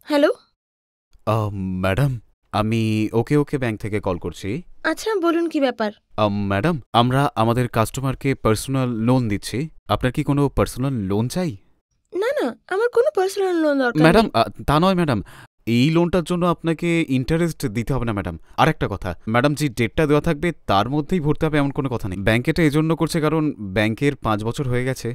Hello. Madam, আমি ওকে ওকে bank থেকে call করছি। আচ্ছা, বলুন কি ব্যাপার? ম্যাডাম, আমরা আমাদের কাস্টমারকে পার্সোনাল লোন দিচ্ছি। আপনার কি কোনো পার্সোনাল লোন চাই? না, না, আমার কোনো পার্সোনাল লোন দরকার ম্যাডাম, নেই। তা নয় ম্যাডাম। এই লোনটার জন্য আপনাকে ইন্টারেস্ট দিতে হবে না ম্যাডাম। আরেকটা কথা, ম্যাডাম, যে ডেটটা দেওয়া থাকবে তার মধ্যেই ভরতে হবে এমন কোনো কথা নেই। ব্যাংক এটা এজন্য করছে কারণ ব্যাংকের 5 বছর হয়ে গেছে।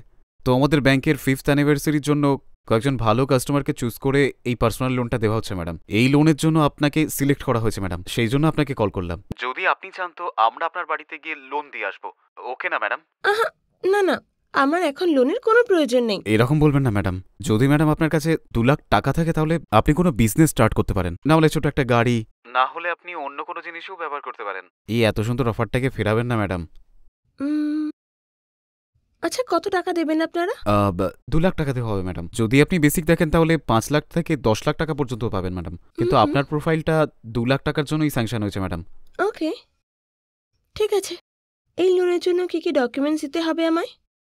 তো আমাদের ব্যাংকের 5th অ্যানিভার্সারির জন্য কয়েকজন ভালো কাস্টমারকে চুজ করে এই পার্সোনাল লোনটা দেওয়া হচ্ছে ম্যাডাম। এই লোনের জন্য আপনাকে সিলেক্ট করা হয়েছে ম্যাডাম, সেই জন্য আপনাকে কল করলাম। যদি আপনি চান তো আমরা আপনার বাড়িতে গিয়ে লোন দিয়ে আসবো। ওকে না ম্যাডাম? আহা! না, না, আমার এখন লোনের কোনো প্রয়োজন নেই। এরকম বলবেন না ম্যাডাম। যদি ম্যাডাম আপনার কাছে 2 লাখ টাকা থাকে তাহলে আপনি কোনো বিজনেস স্টার্ট করতে পারেন, না হলে ছোট একটা গাড়ি, না হলে আপনি অন্য কোনো জিনিসও ব্যবহার করতে পারেন। এই এত সুন্দর অফারটাকে ফেরাবেন না ম্যাডাম। উম আচ্ছা, কত টাকা দেবেন আপনারা? 2 লাখ টাকা দেওয়া হবে ম্যাডাম। যদি আপনি বেসিক দেখেন তাহলে 5 লাখ থেকে 10 লাখ টাকা পর্যন্ত পাবেন ম্যাডাম, কিন্তু হুম, আপনার প্রোফাইলটা 2 লাখ টাকার জন্যই স্যাংশন হয়েছে ম্যাডাম। ওকে, ঠিক আছে। এই লোনের জন্য কি কি ডকুমেন্টস দিতে হবে আমায়?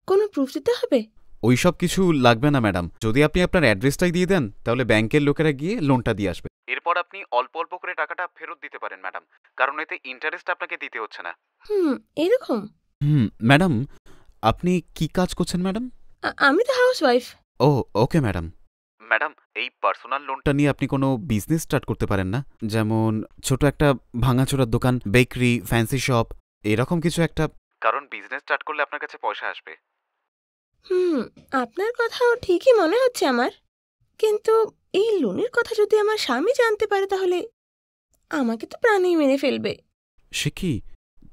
কোনো প্রুফ দিতে হবে? ওইসব কিছু লাগবে না ম্যাডাম। যদি আপনি আপনার অ্যাড্রেসটাই দিয়ে দেন তাহলে ব্যাংকের লোকেরা গিয়ে লোনটা দিয়ে আসবে। এরপর আপনি অল্প অল্প করে টাকাটা ফেরত দিতে পারেন ম্যাডাম, কারণ এতে ইন্টারেস্ট আপনাকে দিতে হচ্ছে না। এরকম? ম্যাডাম, আপনি কি কাজ করছেন ম্যাডাম? আমি তো হাউসওয়াইফ। ও, ওকে ম্যাডাম। ম্যাডাম, এই পার্সোনাল লোনটা নিয়ে আপনি কোনো বিজনেস স্টার্ট করতে পারেন না? যেমন ছোট একটা ভাঙাচোরার দোকান, বেকারি, ফ্যান্সি শপ, এরকম কিছু একটা। কারণ বিজনেস স্টার্ট করলে আপনার কাছে পয়সা আসবে। আপনার কথাও ঠিকই মনে হচ্ছে আমার। কিন্তু এই লোনের কথা যদি আমার স্বামী জানতে পারে তাহলে আমাকে তো প্রাণেই মেরে ফেলবে। সে কি?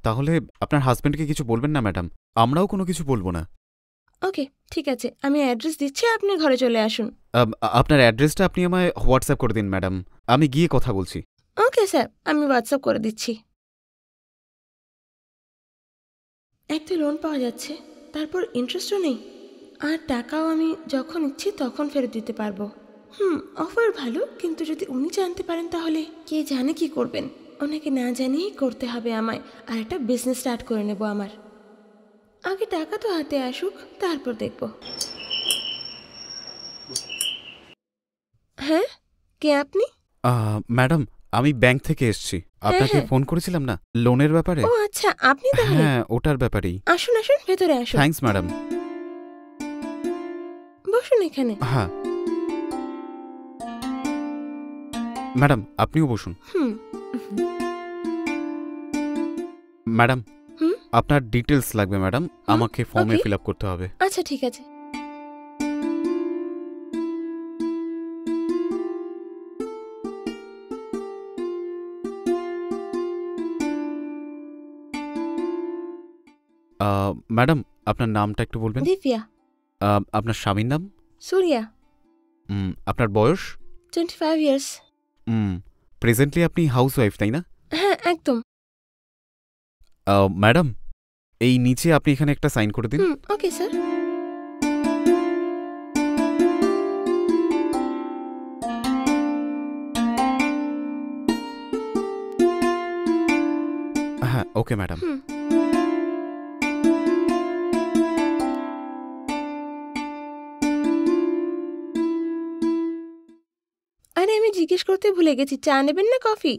তাহলে আপনার হাজবেন্ডকে কিছু বলবেন না ম্যাডাম, আমরাও কোনো কিছু বলবো না। ওকে, ঠিক আছে, আমি অ্যাড্রেস দিচ্ছি, আপনি ঘরে চলে আসুন। আপনার অ্যাড্রেসটা আপনি আমায় হোয়াটসঅ্যাপ করে দিন ম্যাডাম, আমি গিয়ে কথা বলছি। ওকে স্যার, আমি হোয়াটসঅ্যাপ করে দিচ্ছি। এক তো লোন পাওয়া যাচ্ছে, তারপর ইন্টারেস্টও নেই, আর টাকাও আমি যখন ইচ্ছি তখন ফেরত দিতে পারবো। অফার ভালো, কিন্তু যদি উনি জানতে পারেন তাহলে কে জানে কি করবেন। ওনাকে না জানিয়েই করতে হবে আমায়, আর একটা বিজনেস স্টার্ট করে নেব আমার। আগে টাকা তো হাতে আসুক, তারপর দেখব। হ্যাঁ, কে আপনি? ম্যাডাম, আমি ব্যাংক থেকে এসেছি। হ্যাঁ, আপনাকে হ্যাঁ। ফোন করেছিলাম না লোনের ব্যাপারে? ও আচ্ছা, আপনি তাহলে। হ্যাঁ, ওটার ব্যাপারেই। আসুন আসুন, ভেতরে আসুন। Thanks madam. বসুন এখানে। হ্যাঁ ম্যাডাম, আপনিও বসুন। হুম ম্যাডাম, হুম আপনার ডিটেলস লাগবে ম্যাডাম, আমাকে ফর্মে ওকে, ফিল আপ করতে হবে। আচ্ছা ঠিক আছে। ম্যাডাম, আপনার নামটা একটু বলবেন? দিব্যা। আপনার স্বামীর নাম? সূর্যা। আপনার বয়স? 25 ইয়ার্স। প্রেজেন্টলি আপনি হাউস ওয়াইফ, তাই না? হ্যাঁ, একদম। ম্যাডাম, এই নিচে আপনি এখানে একটা সাইন করে দিন। Okay sir. হ্যাঁ, ওকে ম্যাডাম। আরে, আমি জিজ্ঞেস করতে ভুলে গেছি, চা নেবেন না কফি?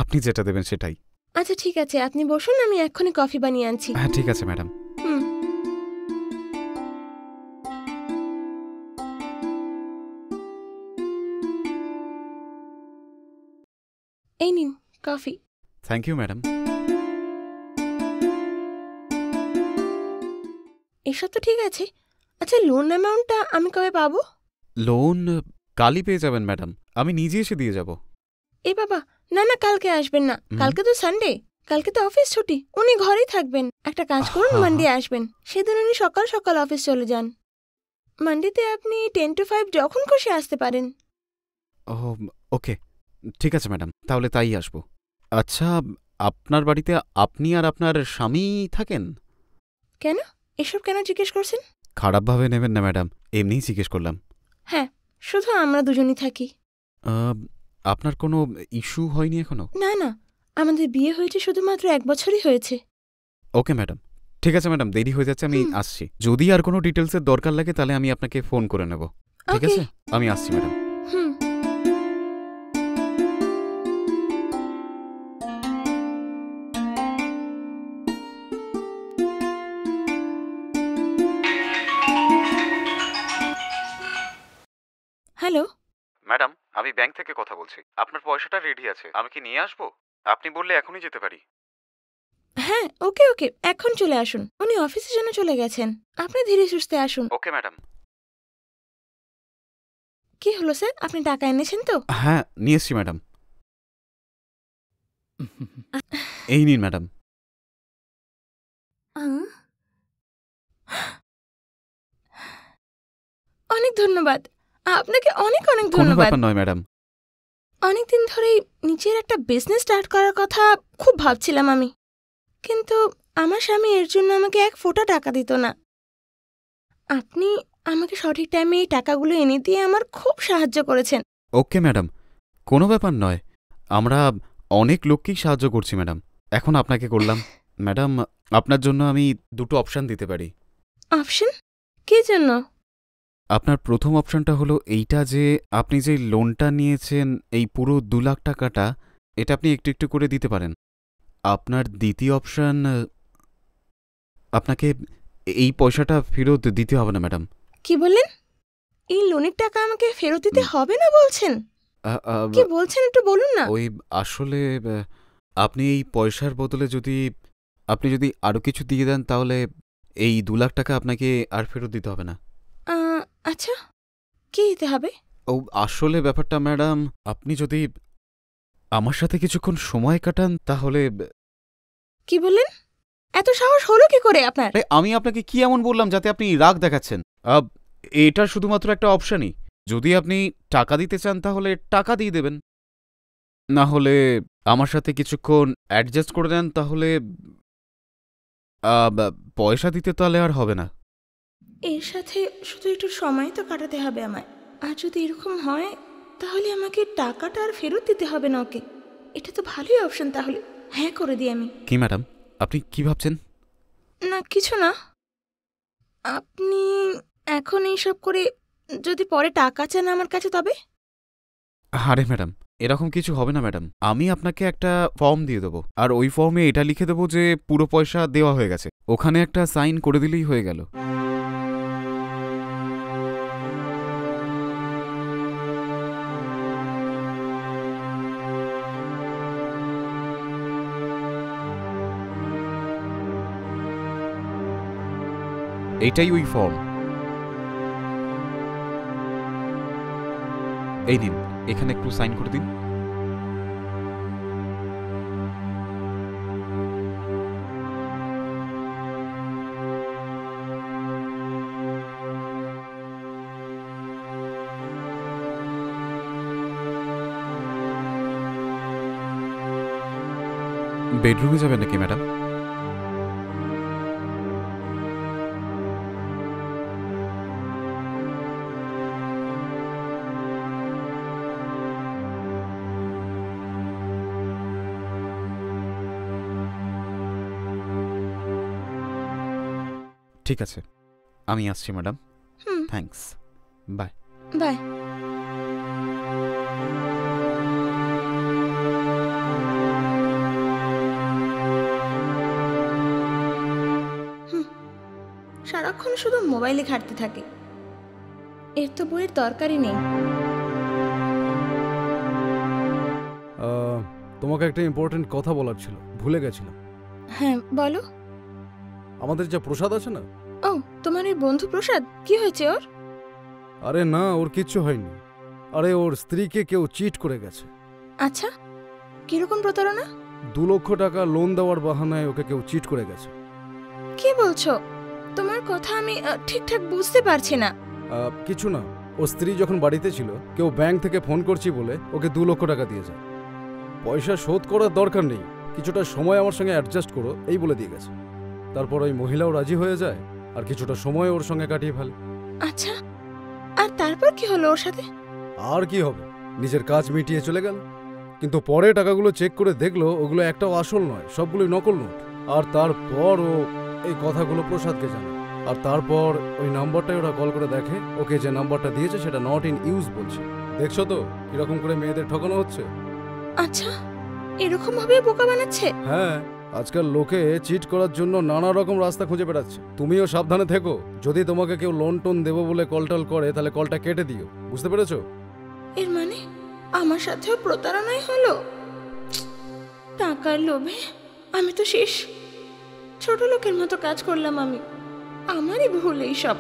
আপনি যেটা দেবেন সেটাই। আচ্ছা ঠিক আছে, আপনি বসুন, আমি এক্ষুনি কফি বানিয়ে আনছি। হ্যাঁ, ঠিক আছে ম্যাডাম। হুম এই নিন কফি। Thank you madam. এসব তো ঠিক আছে। আচ্ছা, লোন অ্যামাউন্টটা আমি কবে পাবো? লোন কালই পেয়ে যাবেন ম্যাডাম, আমি নিজে এসে দিয়ে যাব। এ বাবা, না না, কালকে আসবেন না, কালকে তো সানডে, কালকে তো অফিস ছুটি, উনি ঘরেই থাকবেন। একটা কাজ করুন, মানডে আসবেন, সেদিন উনি সকাল সকাল অফিস চলে যান। মানডেতে আপনি 10 to 5 যখন খুশি আসতে পারেন। ও, ওকে, ঠিক আছে ম্যাডাম, তাহলে তাই আসবো। আচ্ছা, আপনার বাড়িতে আপনি আর আপনার স্বামী থাকেন? কেন, এসব কেন জিজ্ঞেস করছেন? খারাপভাবে নেবেন না ম্যাডাম, এমনিই জিজ্ঞেস করলাম। হ্যাঁ, শুধু আমরা দুজনই থাকি। আপনার কোনো ইস্যু হয়নি এখনো? না না, আমাদের বিয়ে হয়েছে শুধুমাত্র 1 বছরই হয়েছে। ওকে ম্যাডাম, ঠিক আছে ম্যাডাম, দেরি হয়ে যাচ্ছে, আমি আসছি। যদি আর কোনো ডিটেলসের দরকার লাগে তাহলে আমি আপনাকে ফোন করে নেব। ঠিক ওকে। আছে, আমি আসছি ম্যাডাম। হুম ম্যাডাম, আমি ব্যাংক থেকে কথা বলছি। আপনার পয়সাটা রেডি আছে, আমি কি নিয়ে আসবো? আপনি বললে এখনই যেতে পারি। হ্যাঁ, ওকে ওকে, এখন চলে আসুন। উনি অফিসের জন্য চলে গেছেন। আপনি ধীরে সুস্থে আসুন। Okay madam. কি হলো স্যার, আপনি টাকা এনেছেন তো? হ্যাঁ, নিয়ে এসছি ম্যাডাম। এই নিন ম্যাডাম। আহ, অনেক ধন্যবাদ। আপনাকে অনেক অনেক কোনো ধন্যবাদ। ব্যাপার নয় ম্যাডাম। অনেকদিন ধরেই নিজের একটা বিজনেস স্টার্ট করার কথা খুব ভাবছিলাম আমি, কিন্তু আমার স্বামী এর জন্য আমাকে এক ফোঁটা টাকা দিত না। আপনি আমাকে সঠিক টাইমে এই টাকাগুলো এনে দিয়ে আমার খুব সাহায্য করেছেন। ওকে ম্যাডাম, কোনো ব্যাপার নয়। আমরা অনেক লোককেই সাহায্য করছি ম্যাডাম, এখন আপনাকে করলাম। ম্যাডাম, আপনার জন্য আমি দুটো অপশান দিতে পারি। অপশন? কি জন্য? আপনার প্রথম অপশানটা হলো এইটা যে আপনি যে লোনটা নিয়েছেন, এই পুরো 2 লাখ টাকাটা, এটা আপনি একটু একটু করে দিতে পারেন। আপনার দ্বিতীয় অপশান, আপনাকে এই পয়সাটা ফেরত দিতে হবে না ম্যাডাম। কি বললেন? এই লোনের টাকা আমাকে ফেরত দিতে হবে না বলছেন? আ, আ, কি বলছেন একটু বলুন না। ওই আসলে আপনি এই পয়সার বদলে আপনি যদি আরও কিছু দিয়ে দেন, তাহলে এই 2 লাখ টাকা আপনাকে আর ফেরত দিতে হবে না। আচ্ছা, কি দিতে হবে? ও আসলে ব্যাপারটা ম্যাডাম, আপনি যদি আমার সাথে কিছুক্ষণ সময় কাটান তাহলে। কি বললেন? এত সাহস হলো কি করে আপনার? আরে, আমি আপনাকে কি এমন বললাম যাতে আপনি রাগ দেখাচ্ছেন? এটা শুধুমাত্র একটা অপশনই। যদি আপনি টাকা দিতে চান তাহলে টাকা দিয়ে দেবেন, না হলে আমার সাথে কিছুক্ষণ অ্যাডজাস্ট করে দেন, তাহলে পয়সা দিতে তাহলে আর হবে না। এর সাথে শুধু একটু সময় তো কাটাতে হবে আমায়। আর যদি এরকম হয় তাহলে আমাকে টাকাটা আর ফেরত দিতে হবে না ওকে। এটা তো ভালোই অপশন তাহলে। হ্যাঁ, করে দিই আমি। কি ম্যাডাম, আপনি কি ভাবছেন? না, কিছু না। আপনি এখন এইসব করে যদি পরে টাকা চান আমার কাছে তবে? আরে ম্যাডাম, এরকম কিছু হবে না ম্যাডাম। আমি আপনাকে একটা ফর্ম দিয়ে দেবো, আর ওই ফর্মে এটা লিখে দেবো যে পুরো পয়সা দেওয়া হয়ে গেছে। ওখানে একটা সাইন করে দিলেই হয়ে গেল। এইটাই ওই ফর্ম। এই নিন, এখানে একটু সাইন করে দিন। বেডরুমে যাবেন নাকি ম্যাডাম? ঠিক আছে, আমি আসছি ম্যাডাম। হুম। Thanks, bye. বাই। সারাক্ষণ শুধু মোবাইলে ঘাঁটতে থাকে। এর তো বইয়ের দরকারই নেই। তোমাকে একটা ইম্পর্টেন্ট কথা বলার ছিল, ভুলে গেছিলাম। হ্যাঁ, বলো। আমাদের যে প্রসাদ আছে না, ও, তোমার ওই বন্ধু প্রসাদ, কি হয়েছে ওর? আরে না, ওর কিচ্ছু হয়নি। আরে ওর স্ত্রীকে কেউ চিট করে গেছে। আচ্ছা, কিরকম প্রতারণা? 2 লক্ষ টাকা লোন দেওয়ার বাহানায় ওকে কেউ চিট করে গেছে। কি বলছো? তোমার কথা আমি ঠিকঠাক বুঝতে পারছি না। কিছু না, ওর স্ত্রী যখন বাড়িতে ছিল, কেউ ব্যাংক থেকে ফোন করছি বলে ওকে 2 লক্ষ টাকা দিয়ে যায়। পয়সা শোধ করার দরকার নেই, কিছুটা সময় আমার সঙ্গে অ্যাডজাস্ট করো, এই বলে দিয়ে গেছে। তারপর ওই মহিলাও রাজি হয়ে যায় আর কিছুটা সময় ওর সঙ্গে কাটিয়ে ফেলে। আচ্ছা, আর তারপর কি হলো ওর সাথে? আর কি হবে, নিজের কাজ মিটিয়ে চলে গেল। কিন্তু পরে টাকাগুলো চেক করে দেখলো ওগুলো একটাও আসল নয়, সবগুলোই নকল নোট। আর তারপর ও এই কথাগুলো প্রসাদকে জানায়। আর তারপর ওই নাম্বারটাই ওরা কল করে দেখে, ওকে যে নাম্বারটা দিয়েছে সেটা নট ইন ইউজ বলছে। দেখছো তো কিরকম করে মেয়েদের ঠকানো হচ্ছে। আচ্ছা, এরকম ভাবে বোকা বানাচ্ছে? হ্যাঁ, আজকাল লোকে চিট করার জন্য নানা রকম রাস্তা খুঁজে বেড়াচ্ছে। তুমিও সাবধানে থেকো। যদি তোমাকে কেউ লোন টোন দেবো বলে কল টল করে, তাহলে কলটা কেটে দিও, বুঝতে পেরেছো? এর মানে আমার সাথেও প্রতারণাই হলো। টাকার লোভে আমি তো শেষ। ছোট লোকের মতো কাজ করলাম আমি, আমারই ভুল এইসব।